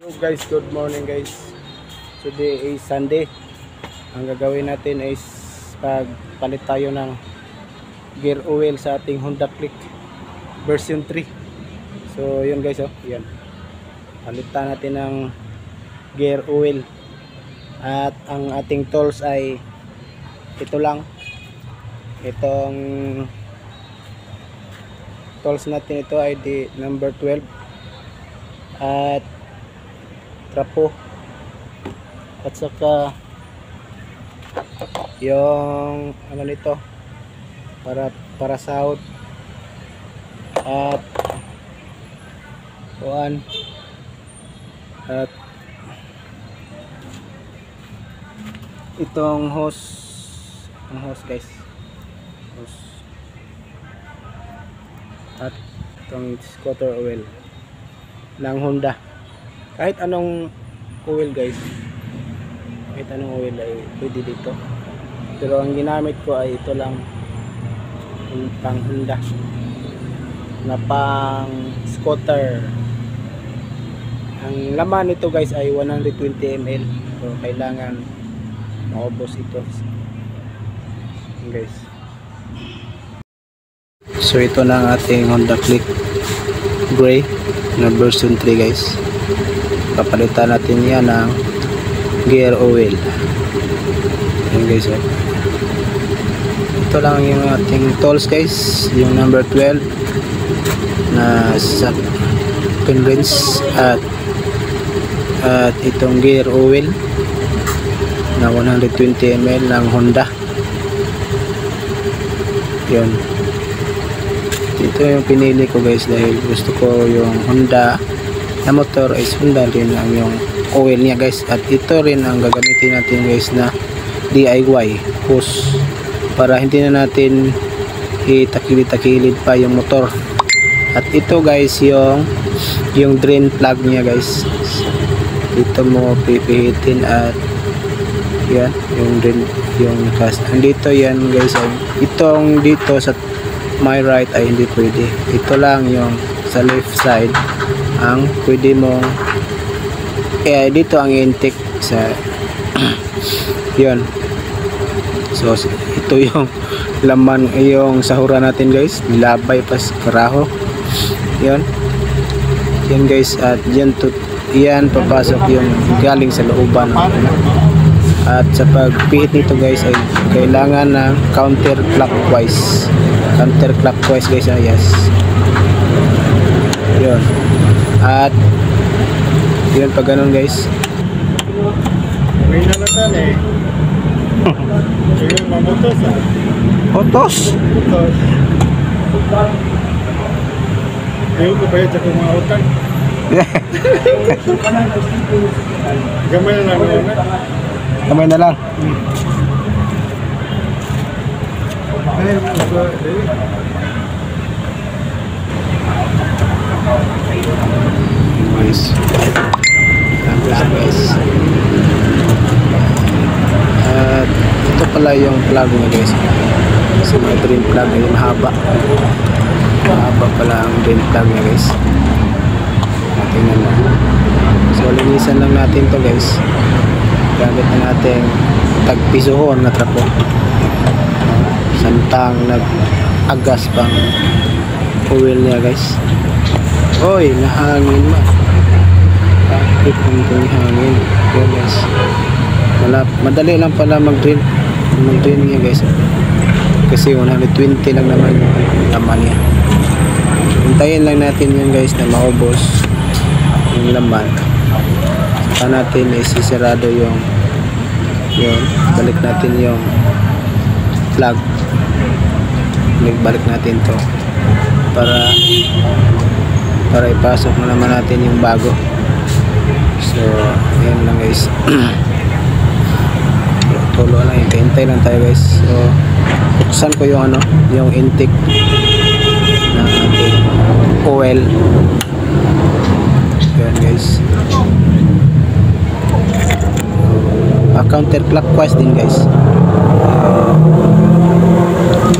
So guys, good morning guys. Today is Sunday. Ang gagawin natin is pagpalit tayo ng gear oil sa ating Honda Click version 3. So yun guys, yan. Palitan natin ng gear oil. At ang ating tools ay ito lang. Itong tools natin ito ay di number 12 at trapo at saka yung ano nito para sahod at kuan at itong hose, ang hose guys, hose at itong scooter oil ng Honda. Kahit anong oil guys, kahit anong oil ay pwede dito, pero ang ginamit ko ay ito lang, pang Honda na pang scooter. Ang laman nito guys ay 120 ml, so kailangan maubos ito guys. So ito na ang ating Honda Click gray na version 3 guys. Papalitan natin yan ng gear oil. Ayan guys, ito lang yung ating tools guys, yung number 12 na sa pin rinse at itong gear oil na 120 ml ng Honda. Yun, ito yung pinili ko guys dahil gusto ko yung Honda na motor is Honda rin ang yung oil niya guys, at ito rin ang gagamitin natin guys na DIY hose para hindi na natin itakilid-takilid pa yung motor. At ito guys yung drain plug niya guys, dito mo pipihitin at yan yung drain, yung andito yan guys. Itong dito sa my right ay hindi pwede, ito lang yung sa left side ang pwede mong dito ang intake sa yun. So ito yung laman, yung sahura natin guys, labay pas karaho yun, yan guys. At yan papasok yung galing sa looban. At sa pagpihit nito guys ay kailangan ng counterclockwise guys, yes yun. At yun, pag ganun guys, may nalatan eh. Yung mamotos otos ayaw ko bayad sa mga utang. Gamay na lang na. kamay na lang. Guys, at ito pala yung plug niya guys. Kasi may drain plug ay mahaba pala ang drain plug niya guys. Tingnan mo. So linisan lang natin to guys gamit na natin tagpisuhon na trapo, santang nag-agas pang oil niya guys. Oy, nahangin ma. Bakit ang hangin? Yun guys. Madali lang pala mag-drain niya guys. Kasi 120 lang naman yung laman niya. Hintayin lang natin yun guys na maubos yung laman. Saka natin isisirado yung balik natin yung plug. Balik natin to para ipasok na naman natin yung bago. So ayan lang guys. Tulo lang, hintay lang tayo guys. So buksan ko yung yung intake ng ating oil. Ayan guys, counterclockwise din guys.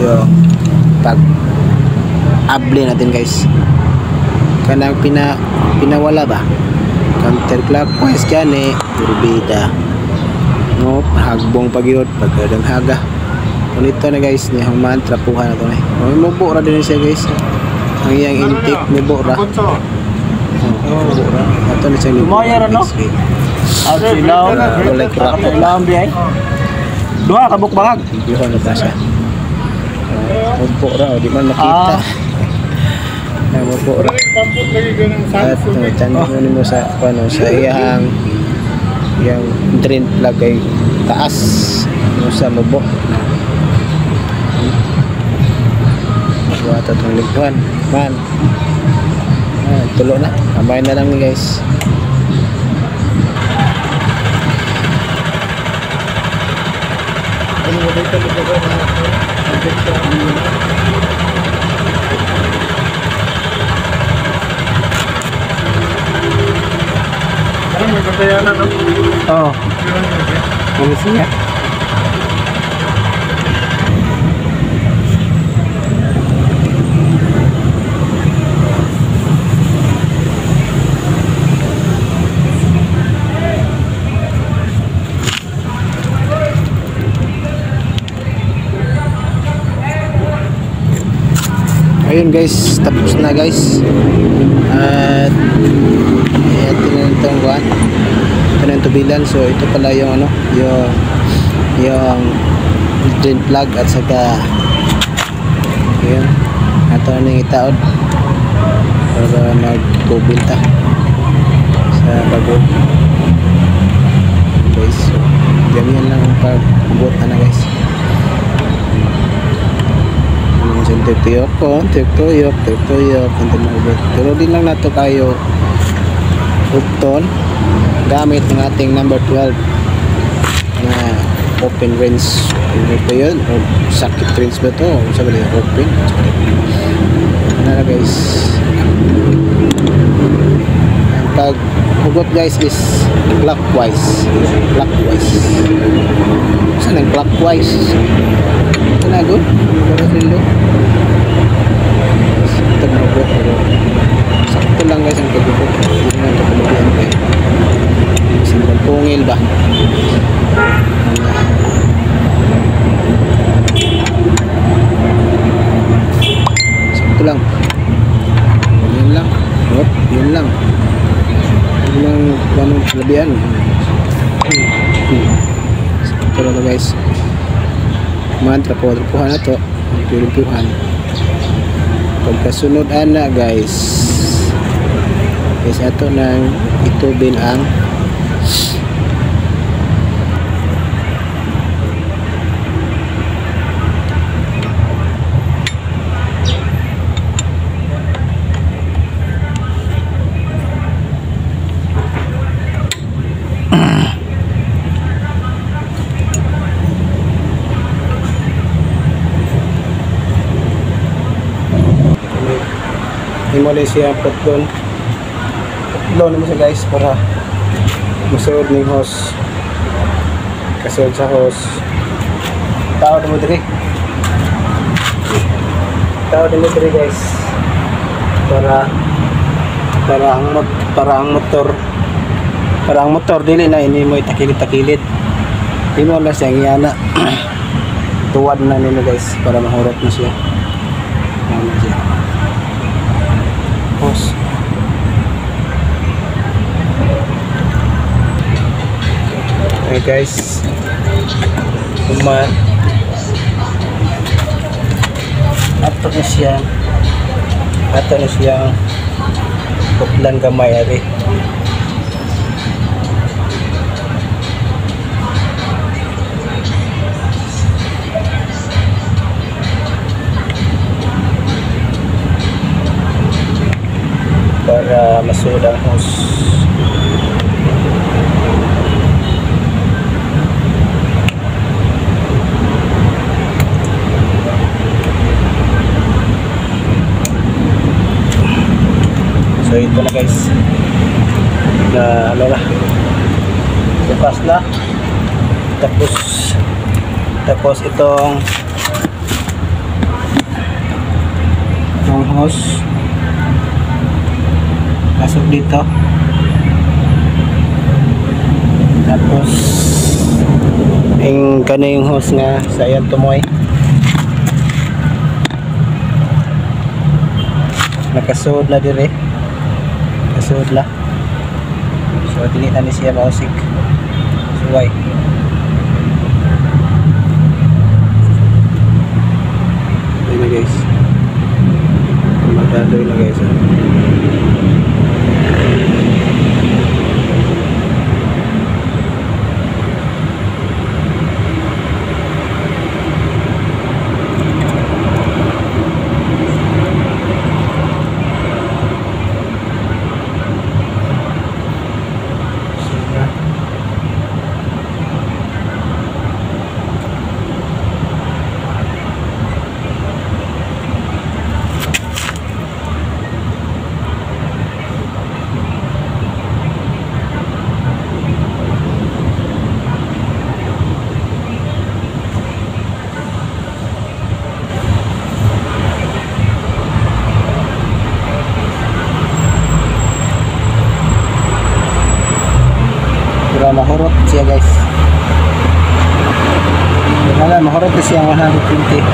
Yung pag able natin guys, kanang pinawala ba counterclockwise gani turbida no hagbong pagyod pagkadang haga unito na guys ni ang mantra puha na to may mubo ra din siya guys ang iyang intake mubo ra mubo ra ato na siya Lumaya ra, no? Silaw. walay crack Silaw ang bihay. Duha ka bukbangag. buha na ta siya mubo ra di man makita mubo ra Pampot lagi ka ng at Samsung. tanong mo sa ano sa iyang drain plug ay taas mo sa mubo wata itong ligpuan man tulo na kamay na lang ni guys Ano ba dito lugar na ano may katayanan, no? oh ano siya ayun guys tapos na guys at ito na itong buwan ito na yung tubilan so ito pala yung ano yung drain plug at saka yun ito na yung itaod para mag-tubil ta sa bago guys so ganyan lang ang pag-ubot na guys tuyok ko, tuyok, hindi maubot. Pero din lang nato kayo upton gamit ng ating number 12 na open range. Ano ito yun? O sakit range ba ito? Sabi nila open. Ano na guys? Ang pag hugot guys is clockwise. Saan ang clockwise? Ito na good. Pero silo. Ito na hugot. Sakto lang guys ang paghugot. Hindi na ito palabihan kayo. Simple pungil ba? Sakto lang. Yun lang. Yun lang. Yun lang ganun palabihan. Sakto lang guys. Mantra po. Trapuhan na to. Pilipuhan. Pagkasunod ana guys. Guys ato nang itubin ang imuli siya putlon mo siya guys para masuod ng hose kasuod sa hose tawad mo diri guys para ang motor dili na ini mo itakilid di mo lang siya ngiyana tuwad na nino guys para mahurot na siya hose. Okay guys, kuman ato na siya putlan gamay ari para masuod ang hose. So ito na guys na ano na bukas na tapos itong hose pasok dito Tapos yung kaning host nga sa ayan tumoy. Nakasuod na dire. Nakasuod la. So dili na ni siya mausik. Suway. Ayun na guys. Magdaloy na guys. Pero mahurot siya guys. Wala, mahurot na siya 120.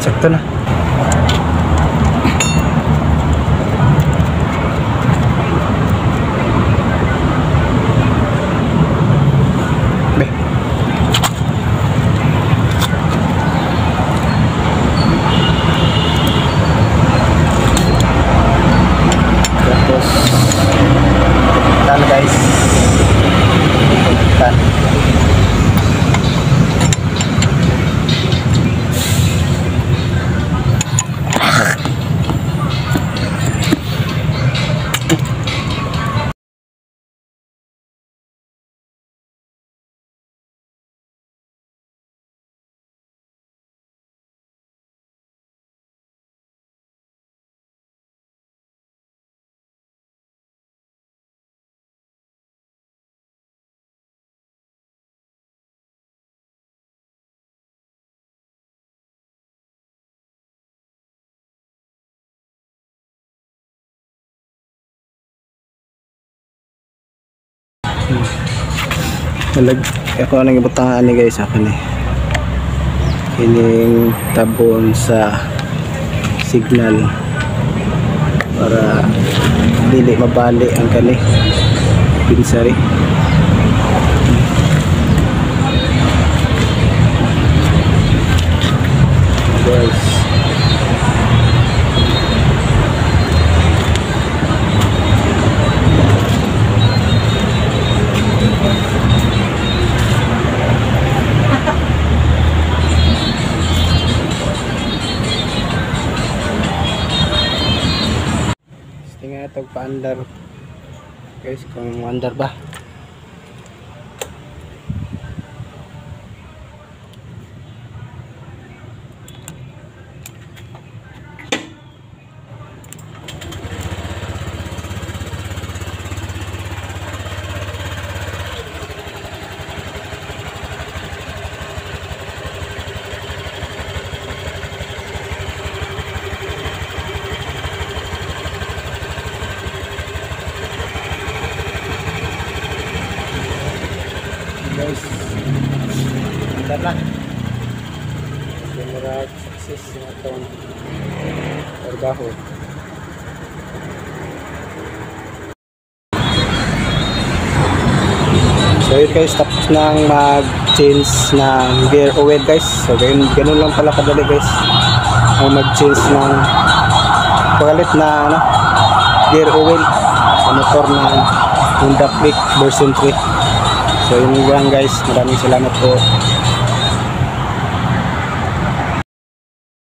Sakto na. Be. Tapos tan guys. Tan. Nalag ako nang ibutangan ni guys ako ni. ining tabon sa signal para dili mabali ang kani pinsari. Guys, tingnan ito pa-andar guys kung andar ba. Guys, andar na. Camera success yung atong trabaho. So yun guys, tapos nang mag-change ng gear oil guys. So ganun lang pala kadali guys ang mag-change ng palit na gear oil sa motor ng Honda Click version 3. So yun lang guys, maraming salamat po.